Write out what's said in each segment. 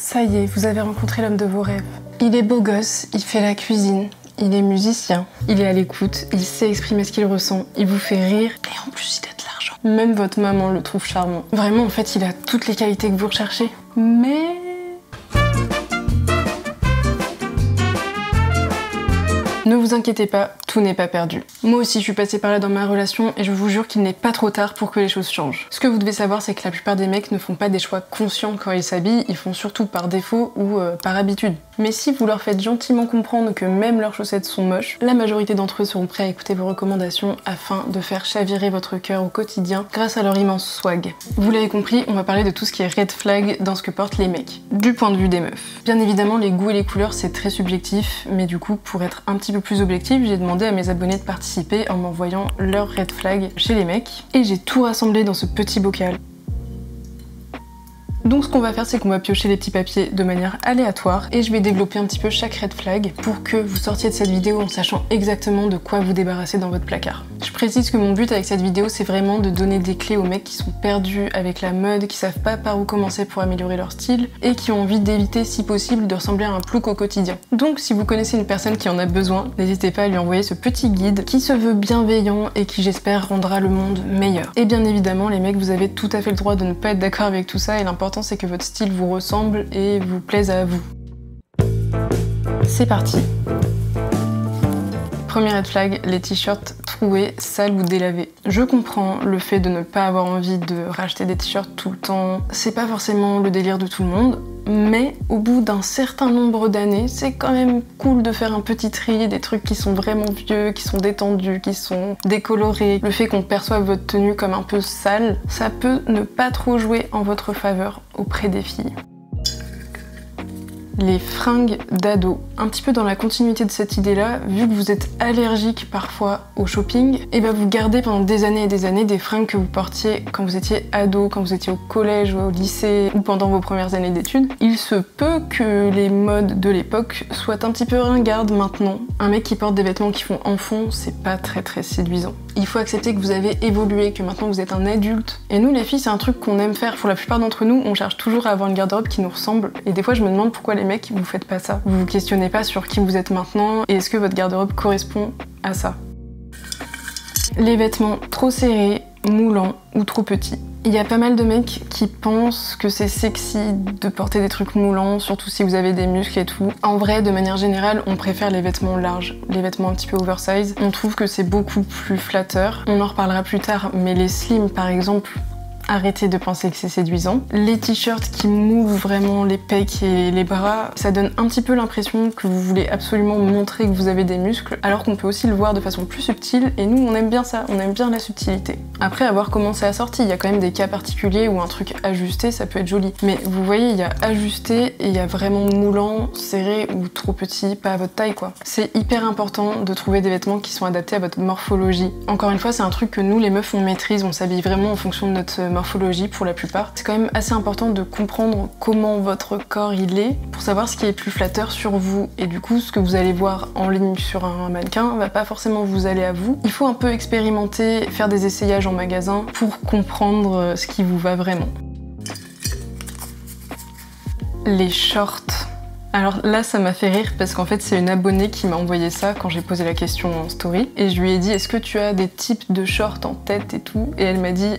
Ça y est, vous avez rencontré l'homme de vos rêves. Il est beau gosse, il fait la cuisine, il est musicien, il est à l'écoute, il sait exprimer ce qu'il ressent, il vous fait rire et en plus il a de l'argent. Même votre maman le trouve charmant. Vraiment, en fait, il a toutes les qualités que vous recherchez. Mais... ne vous inquiétez pas, tout n'est pas perdu. Moi aussi je suis passée par là dans ma relation et je vous jure qu'il n'est pas trop tard pour que les choses changent. Ce que vous devez savoir, c'est que la plupart des mecs ne font pas des choix conscients quand ils s'habillent, ils font surtout par défaut ou par habitude. Mais si vous leur faites gentiment comprendre que même leurs chaussettes sont moches, la majorité d'entre eux seront prêts à écouter vos recommandations afin de faire chavirer votre cœur au quotidien grâce à leur immense swag. Vous l'avez compris, on va parler de tout ce qui est red flag dans ce que portent les mecs, du point de vue des meufs. Bien évidemment, les goûts et les couleurs c'est très subjectif, mais du coup, pour être un petit peu plus objectif, j'ai demandé à mes abonnés de participer en m'envoyant leurs red flags chez les mecs, et j'ai tout rassemblé dans ce petit bocal. Donc ce qu'on va faire, c'est qu'on va piocher les petits papiers de manière aléatoire et je vais développer un petit peu chaque red flag pour que vous sortiez de cette vidéo en sachant exactement de quoi vous débarrasser dans votre placard. Je précise que mon but avec cette vidéo, c'est vraiment de donner des clés aux mecs qui sont perdus avec la mode, qui savent pas par où commencer pour améliorer leur style et qui ont envie d'éviter si possible de ressembler à un plouc au quotidien. Donc si vous connaissez une personne qui en a besoin, n'hésitez pas à lui envoyer ce petit guide qui se veut bienveillant et qui j'espère rendra le monde meilleur. Et bien évidemment les mecs, vous avez tout à fait le droit de ne pas être d'accord avec tout ça et l'important c'est que votre style vous ressemble et vous plaise à vous. C'est parti. Premier red flag, les t-shirts troués, sales ou délavés. Je comprends le fait de ne pas avoir envie de racheter des t-shirts tout le temps. C'est pas forcément le délire de tout le monde, mais au bout d'un certain nombre d'années, c'est quand même cool de faire un petit tri, des trucs qui sont vraiment vieux, qui sont détendus, qui sont décolorés. Le fait qu'on perçoive votre tenue comme un peu sale, ça peut ne pas trop jouer en votre faveur auprès des filles. Les fringues d'ado. Un petit peu dans la continuité de cette idée-là, vu que vous êtes allergique parfois au shopping, et ben vous gardez pendant des années et des années des fringues que vous portiez quand vous étiez ado, quand vous étiez au collège ou au lycée ou pendant vos premières années d'études. Il se peut que les modes de l'époque soient un petit peu ringardes maintenant. Un mec qui porte des vêtements qui font enfant, c'est pas très séduisant. Il faut accepter que vous avez évolué, que maintenant vous êtes un adulte. Et nous les filles, c'est un truc qu'on aime faire. Pour la plupart d'entre nous, on cherche toujours à avoir une garde-robe qui nous ressemble. Et des fois je me demande pourquoi les mecs, vous faites pas ça. Vous vous questionnez pas sur qui vous êtes maintenant et est-ce que votre garde-robe correspond à ça. Les vêtements trop serrés, moulants ou trop petits. Il y a pas mal de mecs qui pensent que c'est sexy de porter des trucs moulants, surtout si vous avez des muscles et tout. En vrai, de manière générale, on préfère les vêtements larges, les vêtements un petit peu oversize. On trouve que c'est beaucoup plus flatteur. On en reparlera plus tard, mais les slims par exemple, arrêtez de penser que c'est séduisant. Les t-shirts qui moulent vraiment les pecs et les bras, ça donne un petit peu l'impression que vous voulez absolument montrer que vous avez des muscles, alors qu'on peut aussi le voir de façon plus subtile, et nous on aime bien ça, on aime bien la subtilité. Après avoir comment c'est assorti, il y a quand même des cas particuliers où un truc ajusté ça peut être joli. Mais vous voyez, il y a ajusté et il y a vraiment moulant, serré ou trop petit, pas à votre taille quoi. C'est hyper important de trouver des vêtements qui sont adaptés à votre morphologie. Encore une fois, c'est un truc que nous les meufs on maîtrise, on s'habille vraiment en fonction de notre morphologie pour la plupart. C'est quand même assez important de comprendre comment votre corps il est pour savoir ce qui est plus flatteur sur vous, et du coup ce que vous allez voir en ligne sur un mannequin va pas forcément vous aller à vous. Il faut un peu expérimenter, faire des essayages en magasin pour comprendre ce qui vous va vraiment. Les shorts. Alors là ça m'a fait rire parce qu'en fait c'est une abonnée qui m'a envoyé ça quand j'ai posé la question en story et je lui ai dit est-ce que tu as des types de shorts en tête et tout, et elle m'a dit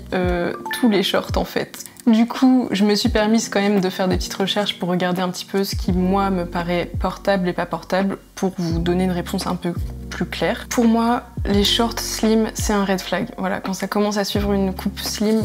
tous les shorts en fait. Du coup je me suis permise quand même de faire des petites recherches pour regarder un petit peu ce qui moi me paraît portable et pas portable pour vous donner une réponse un peu plus claire. Pour moi les shorts slim c'est un red flag. Voilà, quand ça commence à suivre une coupe slim,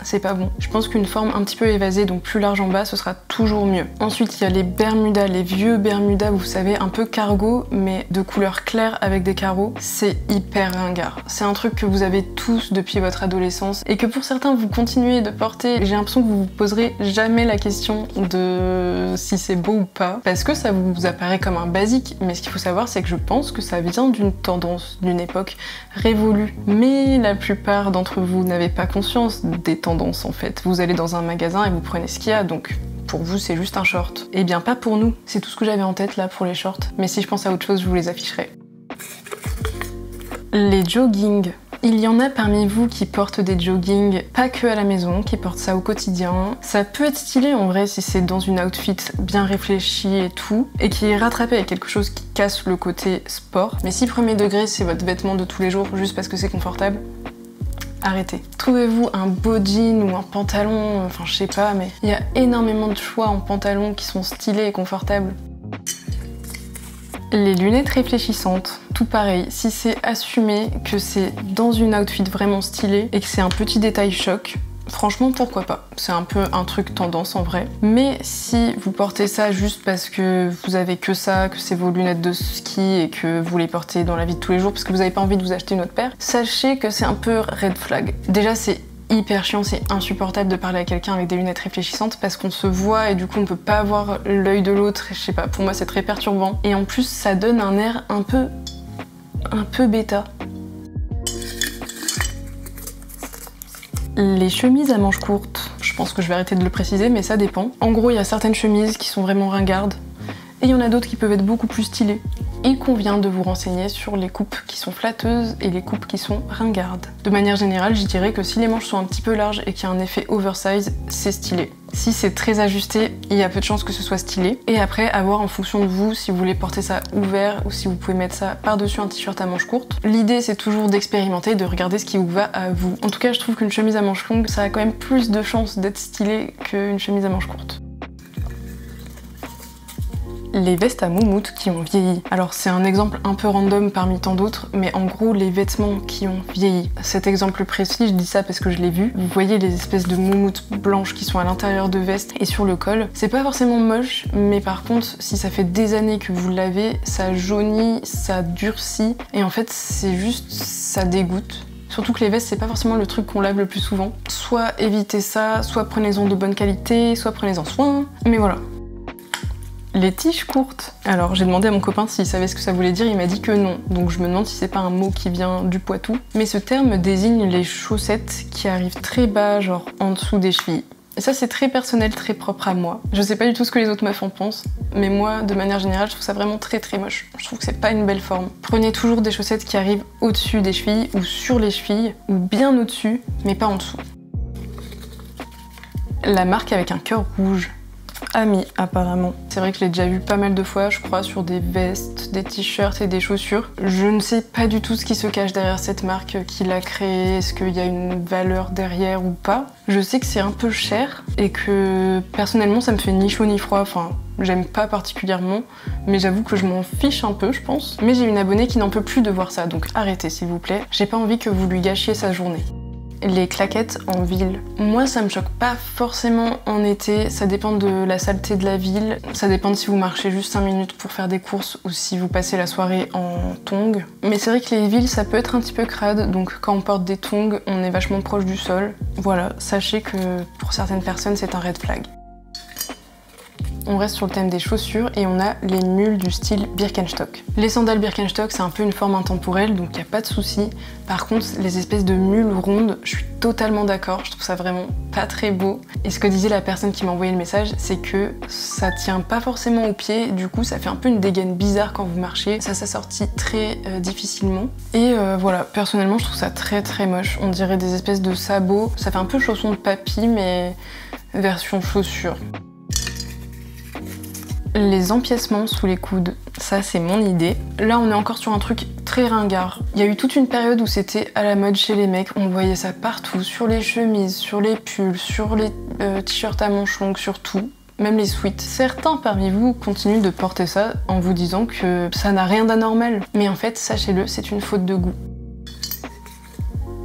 c'est pas bon. Je pense qu'une forme un petit peu évasée, donc plus large en bas, ce sera toujours mieux. Ensuite, il y a les bermudas, les vieux bermudas, vous savez, un peu cargo, mais de couleur claire avec des carreaux. C'est hyper ringard. C'est un truc que vous avez tous depuis votre adolescence et que pour certains, vous continuez de porter. J'ai l'impression que vous vous poserez jamais la question de si c'est beau ou pas, parce que ça vous apparaît comme un basique. Mais ce qu'il faut savoir, c'est que je pense que ça vient d'une tendance, d'une époque révolue. Mais la plupart d'entre vous n'avez pas conscience des tendances en fait. Vous allez dans un magasin et vous prenez ce qu'il y a, donc pour vous c'est juste un short. Eh bien pas pour nous, c'est tout ce que j'avais en tête là pour les shorts, mais si je pense à autre chose je vous les afficherai. Les jogging. Il y en a parmi vous qui portent des joggings pas que à la maison, qui portent ça au quotidien. Ça peut être stylé en vrai si c'est dans une outfit bien réfléchie et tout, et qui est rattrapé avec quelque chose qui casse le côté sport. Mais si premier degré c'est votre vêtement de tous les jours juste parce que c'est confortable, arrêtez. Trouvez-vous un beau jean ou un pantalon, enfin je sais pas, mais il y a énormément de choix en pantalons qui sont stylés et confortables. Les lunettes réfléchissantes, tout pareil, si c'est assumé que c'est dans une outfit vraiment stylée et que c'est un petit détail choc, franchement pourquoi pas, c'est un peu un truc tendance en vrai. Mais si vous portez ça juste parce que vous avez que ça, que c'est vos lunettes de ski et que vous les portez dans la vie de tous les jours parce que vous n'avez pas envie de vous acheter une autre paire, sachez que c'est un peu red flag. Déjà c'est hyper chiant, c'est insupportable de parler à quelqu'un avec des lunettes réfléchissantes parce qu'on se voit et du coup on peut pas voir l'œil de l'autre, je sais pas, pour moi c'est très perturbant. Et en plus ça donne un air un peu bêta. Les chemises à manches courtes, je pense que je vais arrêter de le préciser mais ça dépend. En gros il y a certaines chemises qui sont vraiment ringardes et il y en a d'autres qui peuvent être beaucoup plus stylées. Il convient de vous renseigner sur les coupes qui sont flatteuses et les coupes qui sont ringardes. De manière générale, je dirais que si les manches sont un petit peu larges et qu'il y a un effet oversize, c'est stylé. Si c'est très ajusté, il y a peu de chances que ce soit stylé. Et après, à voir en fonction de vous, si vous voulez porter ça ouvert ou si vous pouvez mettre ça par-dessus un t-shirt à manches courtes. L'idée, c'est toujours d'expérimenter, de regarder ce qui vous va à vous. En tout cas, je trouve qu'une chemise à manches longues, ça a quand même plus de chances d'être stylé qu'une chemise à manches courtes. Les vestes à moumoute qui ont vieilli. Alors c'est un exemple un peu random parmi tant d'autres, mais en gros les vêtements qui ont vieilli. Cet exemple précis, je dis ça parce que je l'ai vu. Vous voyez les espèces de moumoutes blanches qui sont à l'intérieur de vestes et sur le col. C'est pas forcément moche, mais par contre si ça fait des années que vous l'avez, ça jaunit, ça durcit, et en fait c'est juste, ça dégoûte. Surtout que les vestes, c'est pas forcément le truc qu'on lave le plus souvent. Soit évitez ça, soit prenez-en de bonne qualité, soit prenez-en soin, mais voilà. Les tiges courtes. Alors j'ai demandé à mon copain s'il savait ce que ça voulait dire, il m'a dit que non. Donc je me demande si c'est pas un mot qui vient du Poitou. Mais ce terme désigne les chaussettes qui arrivent très bas, genre en dessous des chevilles. Et ça c'est très personnel, très propre à moi. Je sais pas du tout ce que les autres meufs en pensent, mais moi de manière générale je trouve ça vraiment très moche. Je trouve que c'est pas une belle forme. Prenez toujours des chaussettes qui arrivent au-dessus des chevilles ou sur les chevilles, ou bien au-dessus, mais pas en dessous. La marque avec un cœur rouge. Ami apparemment. C'est vrai que je l'ai déjà vu pas mal de fois, je crois, sur des vestes, des t-shirts et des chaussures. Je ne sais pas du tout ce qui se cache derrière cette marque, qui l'a créée, est-ce qu'il y a une valeur derrière ou pas. Je sais que c'est un peu cher et que personnellement ça me fait ni chaud ni froid, enfin j'aime pas particulièrement, mais j'avoue que je m'en fiche un peu je pense. Mais j'ai une abonnée qui n'en peut plus de voir ça, donc arrêtez s'il vous plaît, j'ai pas envie que vous lui gâchiez sa journée. Les claquettes en ville. Moi ça me choque pas forcément en été, ça dépend de la saleté de la ville, ça dépend de si vous marchez juste 5 minutes pour faire des courses ou si vous passez la soirée en tongs. Mais c'est vrai que les villes ça peut être un petit peu crade, donc quand on porte des tongs on est vachement proche du sol. Voilà, sachez que pour certaines personnes c'est un red flag. On reste sur le thème des chaussures et on a les mules du style Birkenstock. Les sandales Birkenstock, c'est un peu une forme intemporelle, donc il n'y a pas de souci. Par contre, les espèces de mules rondes, je suis totalement d'accord, je trouve ça vraiment pas très beau. Et ce que disait la personne qui m'a envoyé le message, c'est que ça tient pas forcément aux pieds, du coup ça fait un peu une dégaine bizarre quand vous marchez, ça s'assortit très difficilement. Et voilà, personnellement je trouve ça très moche, on dirait des espèces de sabots, ça fait un peu chausson de papy mais version chaussure. Les empiècements sous les coudes, ça c'est mon idée. Là on est encore sur un truc très ringard. Il y a eu toute une période où c'était à la mode chez les mecs, on voyait ça partout, sur les chemises, sur les pulls, sur les t-shirts à manches longues, sur tout. Même les sweats. Certains parmi vous continuent de porter ça en vous disant que ça n'a rien d'anormal. Mais en fait, sachez-le, c'est une faute de goût.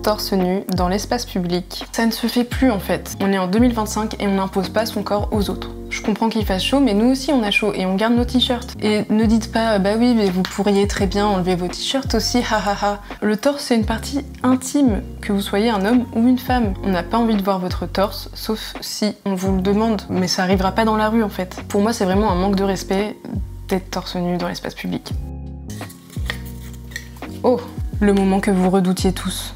Torse nu dans l'espace public. Ça ne se fait plus en fait. On est en 2025 et on n'impose pas son corps aux autres. Je comprends qu'il fasse chaud, mais nous aussi on a chaud et on garde nos t-shirts. Et ne dites pas bah oui, mais vous pourriez très bien enlever vos t-shirts aussi, hahaha. Le torse c'est une partie intime, que vous soyez un homme ou une femme. On n'a pas envie de voir votre torse, sauf si on vous le demande, mais ça arrivera pas dans la rue en fait. Pour moi c'est vraiment un manque de respect d'être torse nu dans l'espace public. Oh, le moment que vous redoutiez tous.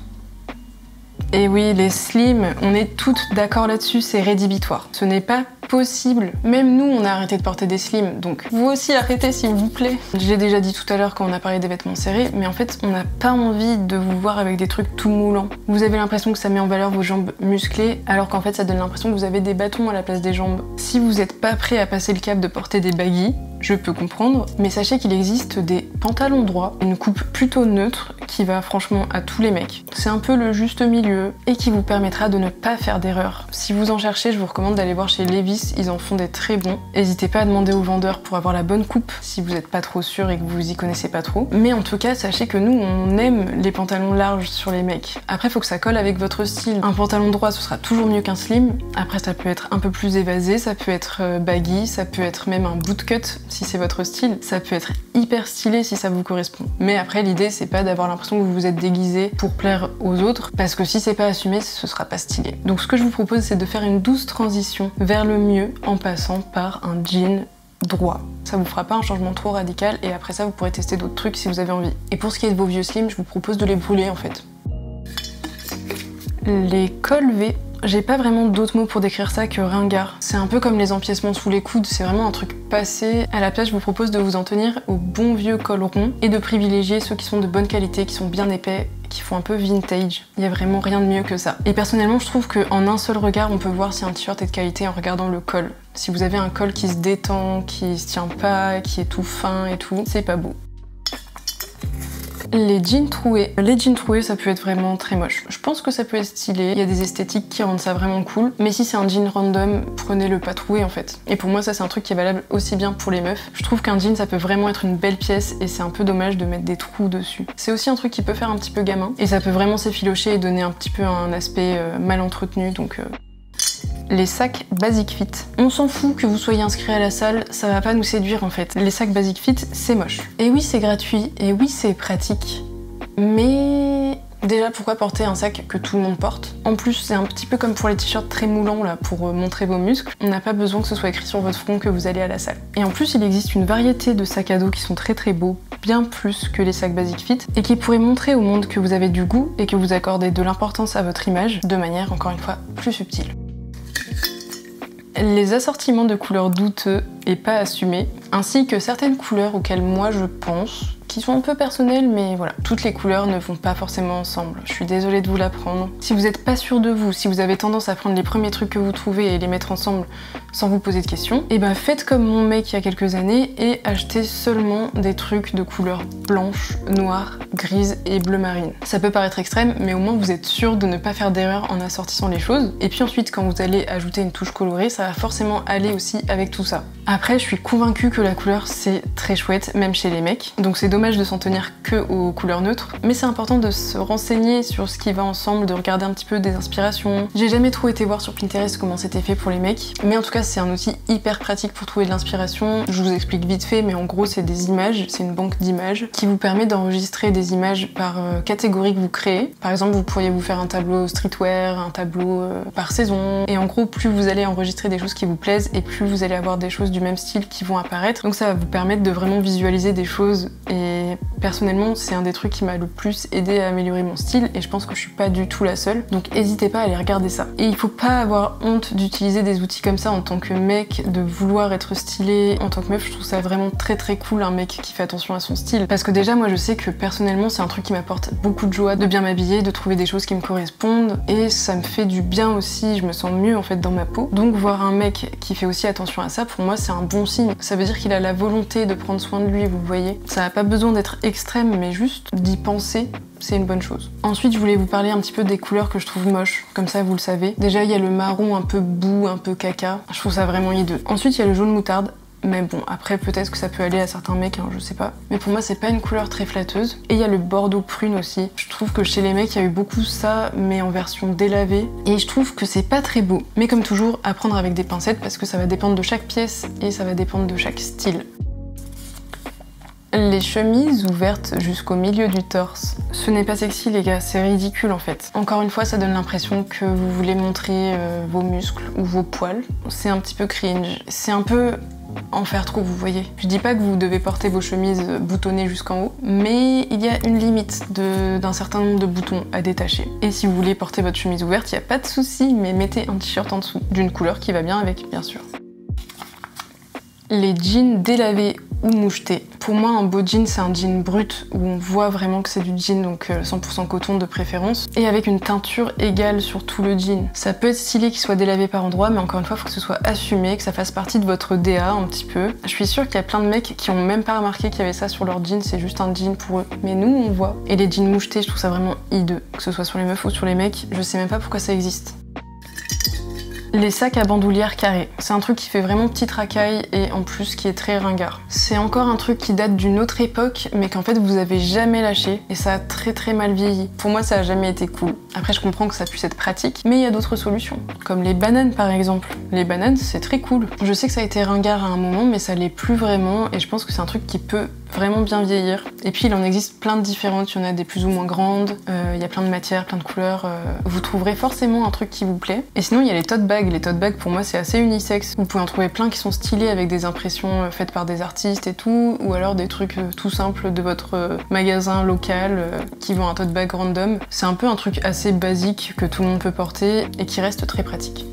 Et oui, les slims, on est toutes d'accord là-dessus, c'est rédhibitoire. Ce n'est pas possible. Même nous, on a arrêté de porter des slims, donc vous aussi arrêtez s'il vous plaît. Je l'ai déjà dit tout à l'heure quand on a parlé des vêtements serrés, mais en fait, on n'a pas envie de vous voir avec des trucs tout moulants. Vous avez l'impression que ça met en valeur vos jambes musclées, alors qu'en fait, ça donne l'impression que vous avez des bâtons à la place des jambes. Si vous n'êtes pas prêt à passer le cap de porter des baggy, je peux comprendre, mais sachez qu'il existe des pantalons droits, une coupe plutôt neutre qui va franchement à tous les mecs. C'est un peu le juste milieu et qui vous permettra de ne pas faire d'erreur. Si vous en cherchez, je vous recommande d'aller voir chez Levi's, ils en font des très bons. N'hésitez pas à demander aux vendeurs pour avoir la bonne coupe si vous n'êtes pas trop sûr et que vous y connaissez pas trop. Mais en tout cas, sachez que nous, on aime les pantalons larges sur les mecs. Après, faut que ça colle avec votre style. Un pantalon droit, ce sera toujours mieux qu'un slim. Après, ça peut être un peu plus évasé, ça peut être baggy, ça peut être même un bootcut si c'est votre style. Ça peut être hyper stylé si ça vous correspond. Mais après, l'idée, c'est pas d'avoir l'impression que vous vous êtes déguisé pour plaire aux autres, parce que si c'est pas assumé, ce sera pas stylé. Donc ce que je vous propose, c'est de faire une douce transition vers le mieux en passant par un jean droit. Ça vous fera pas un changement trop radical et après ça, vous pourrez tester d'autres trucs si vous avez envie. Et pour ce qui est de vos vieux slims, je vous propose de les brûler en fait. Les cols V. J'ai pas vraiment d'autres mots pour décrire ça que ringard. C'est un peu comme les empiècements sous les coudes, c'est vraiment un truc passé. À la place, je vous propose de vous en tenir au bon vieux col rond et de privilégier ceux qui sont de bonne qualité, qui sont bien épais, qui font un peu vintage. Il y a vraiment rien de mieux que ça. Et personnellement, je trouve qu'en un seul regard, on peut voir si un t-shirt est de qualité en regardant le col. Si vous avez un col qui se détend, qui se tient pas, qui est tout fin et tout, c'est pas beau. Les jeans troués. Les jeans troués, ça peut être vraiment très moche. Je pense que ça peut être stylé, il y a des esthétiques qui rendent ça vraiment cool, mais si c'est un jean random, prenez-le pas troué en fait. Et pour moi, ça c'est un truc qui est valable aussi bien pour les meufs. Je trouve qu'un jean, ça peut vraiment être une belle pièce et c'est un peu dommage de mettre des trous dessus. C'est aussi un truc qui peut faire un petit peu gamin et ça peut vraiment s'effilocher et donner un petit peu un aspect mal entretenu, donc... Les sacs Basic Fit. On s'en fout que vous soyez inscrit à la salle, ça va pas nous séduire en fait. Les sacs Basic Fit, c'est moche. Et oui, c'est gratuit, et oui, c'est pratique. Mais... déjà, pourquoi porter un sac que tout le monde porte? En plus, c'est un petit peu comme pour les t-shirts très moulants là, pour montrer vos muscles. On n'a pas besoin que ce soit écrit sur votre front que vous allez à la salle. Et en plus, il existe une variété de sacs à dos qui sont très très beaux, bien plus que les sacs Basic Fit, et qui pourraient montrer au monde que vous avez du goût et que vous accordez de l'importance à votre image, de manière, encore une fois, plus subtile. Les assortiments de couleurs douteux et pas assumés, ainsi que certaines couleurs auxquelles moi je pense, qui sont un peu personnelles, mais voilà. Toutes les couleurs ne vont pas forcément ensemble. Je suis désolée de vous l'apprendre. Si vous n'êtes pas sûr de vous, si vous avez tendance à prendre les premiers trucs que vous trouvez et les mettre ensemble sans vous poser de questions, et ben faites comme mon mec il y a quelques années et achetez seulement des trucs de couleurs blanche, noire, grise et bleu marine. Ça peut paraître extrême, mais au moins vous êtes sûr de ne pas faire d'erreur en assortissant les choses. Et puis ensuite, quand vous allez ajouter une touche colorée, ça va forcément aller aussi avec tout ça. Après, je suis convaincue que la couleur c'est très chouette, même chez les mecs. Donc c'est dommage de s'en tenir que aux couleurs neutres, mais c'est important de se renseigner sur ce qui va ensemble, de regarder un petit peu des inspirations. J'ai jamais trop été voir sur Pinterest comment c'était fait pour les mecs, mais en tout cas c'est un outil hyper pratique pour trouver de l'inspiration. Je vous explique vite fait, mais en gros c'est des images, c'est une banque d'images qui vous permet d'enregistrer des images par catégorie que vous créez. Par exemple, vous pourriez vous faire un tableau streetwear, un tableau par saison, et en gros plus vous allez enregistrer des choses qui vous plaisent et plus vous allez avoir des choses du même style qui vont apparaître. Donc ça va vous permettre de vraiment visualiser des choses, et personnellement c'est un des trucs qui m'a le plus aidé à améliorer mon style et je pense que je suis pas du tout la seule. Donc n'hésitez pas à aller regarder ça. Et il faut pas avoir honte d'utiliser des outils comme ça en tant que mec, de vouloir être stylé. En tant que meuf, je trouve ça vraiment très très cool un mec qui fait attention à son style. Parce que déjà moi je sais que personnellement c'est un truc qui m'apporte beaucoup de joie de bien m'habiller, de trouver des choses qui me correspondent, et ça me fait du bien aussi, je me sens mieux en fait dans ma peau. Donc voir un mec qui fait aussi attention à ça, pour moi c'est un bon signe. Ça veut dire qu'il a la volonté de prendre soin de lui, vous voyez. Ça n'a pas besoin d'être extrême, mais juste d'y penser, c'est une bonne chose. Ensuite, je voulais vous parler un petit peu des couleurs que je trouve moches, comme ça vous le savez. Déjà, il y a le marron un peu boue, un peu caca, je trouve ça vraiment hideux. Ensuite, il y a le jaune moutarde, mais bon, après peut-être que ça peut aller à certains mecs, hein, je sais pas. Mais pour moi, c'est pas une couleur très flatteuse. Et il y a le bordeaux prune aussi. Je trouve que chez les mecs, il y a eu beaucoup ça, mais en version délavée. Et je trouve que c'est pas très beau. Mais comme toujours, à prendre avec des pincettes, parce que ça va dépendre de chaque pièce et ça va dépendre de chaque style. Les chemises ouvertes jusqu'au milieu du torse. Ce n'est pas sexy les gars, c'est ridicule en fait. Encore une fois, ça donne l'impression que vous voulez montrer vos muscles ou vos poils. C'est un petit peu cringe. C'est un peu en faire trop, vous voyez. Je dis pas que vous devez porter vos chemises boutonnées jusqu'en haut, mais il y a une limite d'un certain nombre de boutons à détacher. Et si vous voulez porter votre chemise ouverte, il n'y a pas de souci, mais mettez un t-shirt en dessous, d'une couleur qui va bien avec, bien sûr. Les jeans délavés ou mouchetés. Pour moi, un beau jean, c'est un jean brut où on voit vraiment que c'est du jean, donc 100% coton de préférence, et avec une teinture égale sur tout le jean. Ça peut être stylé qu'il soit délavé par endroits, mais encore une fois, il faut que ce soit assumé, que ça fasse partie de votre DA un petit peu. Je suis sûre qu'il y a plein de mecs qui ont même pas remarqué qu'il y avait ça sur leur jean, c'est juste un jean pour eux. Mais nous, on voit. Et les jeans mouchetés, je trouve ça vraiment hideux, que ce soit sur les meufs ou sur les mecs, je sais même pas pourquoi ça existe. Les sacs à bandoulière carrés. C'est un truc qui fait vraiment petite racaille et en plus qui est très ringard. C'est encore un truc qui date d'une autre époque mais qu'en fait vous avez jamais lâché et ça a très mal vieilli. Pour moi ça a jamais été cool. Après je comprends que ça puisse être pratique mais il y a d'autres solutions. Comme les bananes par exemple. Les bananes c'est très cool. Je sais que ça a été ringard à un moment mais ça l'est plus vraiment et je pense que c'est un truc qui peut vraiment bien vieillir. Et puis il en existe plein de différentes, il y en a des plus ou moins grandes, il y a plein de matières, plein de couleurs. Vous trouverez forcément un truc qui vous plaît. Et sinon il y a les tote bags. Les tote bags pour moi c'est assez unisexe. Vous pouvez en trouver plein qui sont stylés avec des impressions faites par des artistes et tout, ou alors des trucs tout simples de votre magasin local qui vend un tote bag random. C'est un peu un truc assez basique que tout le monde peut porter et qui reste très pratique.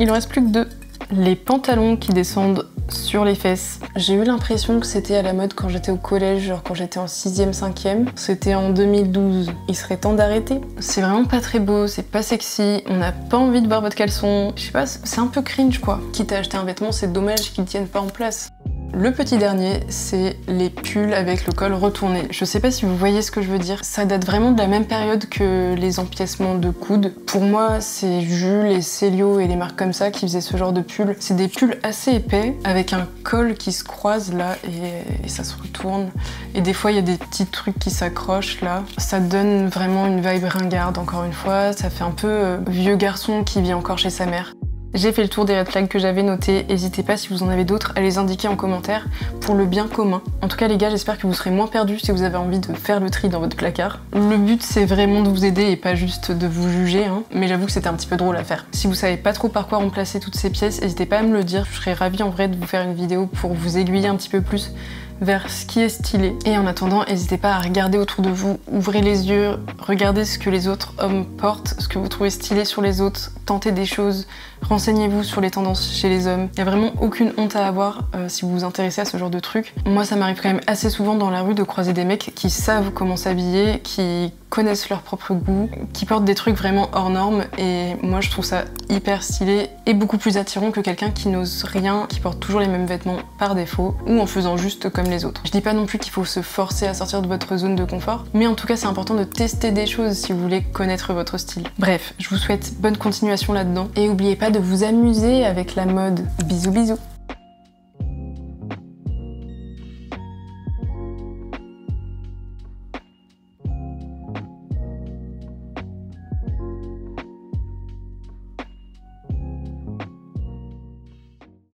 Il en reste plus que deux. Les pantalons qui descendent sur les fesses. J'ai eu l'impression que c'était à la mode quand j'étais au collège, genre quand j'étais en 6e, 5e. C'était en 2012. Il serait temps d'arrêter. C'est vraiment pas très beau, c'est pas sexy, on n'a pas envie de voir votre caleçon. Je sais pas, c'est un peu cringe quoi. Quitte à acheter un vêtement, c'est dommage qu'il tienne pas en place. Le petit dernier, c'est les pulls avec le col retourné. Je sais pas si vous voyez ce que je veux dire. Ça date vraiment de la même période que les empiècements de coudes. Pour moi, c'est Jules et Célio et les marques comme ça qui faisaient ce genre de pulls. C'est des pulls assez épais avec un col qui se croise là et ça se retourne. Et des fois, il y a des petits trucs qui s'accrochent là. Ça donne vraiment une vibe ringarde, encore une fois. Ça fait un peu vieux garçon qui vit encore chez sa mère. J'ai fait le tour des red flags que j'avais notés, n'hésitez pas si vous en avez d'autres à les indiquer en commentaire pour le bien commun. En tout cas les gars, j'espère que vous serez moins perdus si vous avez envie de faire le tri dans votre placard. Le but c'est vraiment de vous aider et pas juste de vous juger, hein. Mais j'avoue que c'était un petit peu drôle à faire. Si vous savez pas trop par quoi remplacer toutes ces pièces, n'hésitez pas à me le dire, je serais ravie en vrai de vous faire une vidéo pour vous aiguiller un petit peu plus vers ce qui est stylé. Et en attendant, n'hésitez pas à regarder autour de vous, ouvrez les yeux, regardez ce que les autres hommes portent, ce que vous trouvez stylé sur les autres, tentez des choses, renseignez-vous sur les tendances chez les hommes. Il n'y a vraiment aucune honte à avoir si vous vous intéressez à ce genre de trucs. Moi ça m'arrive quand même assez souvent dans la rue de croiser des mecs qui savent comment s'habiller, qui connaissent leur propre goût, qui portent des trucs vraiment hors normes et moi je trouve ça hyper stylé et beaucoup plus attirant que quelqu'un qui n'ose rien, qui porte toujours les mêmes vêtements par défaut ou en faisant juste comme les autres. Je dis pas non plus qu'il faut se forcer à sortir de votre zone de confort, mais en tout cas c'est important de tester des choses si vous voulez connaître votre style. Bref, je vous souhaite bonne continuation là-dedans et n'oubliez pas de vous amuser avec la mode. Bisous bisous.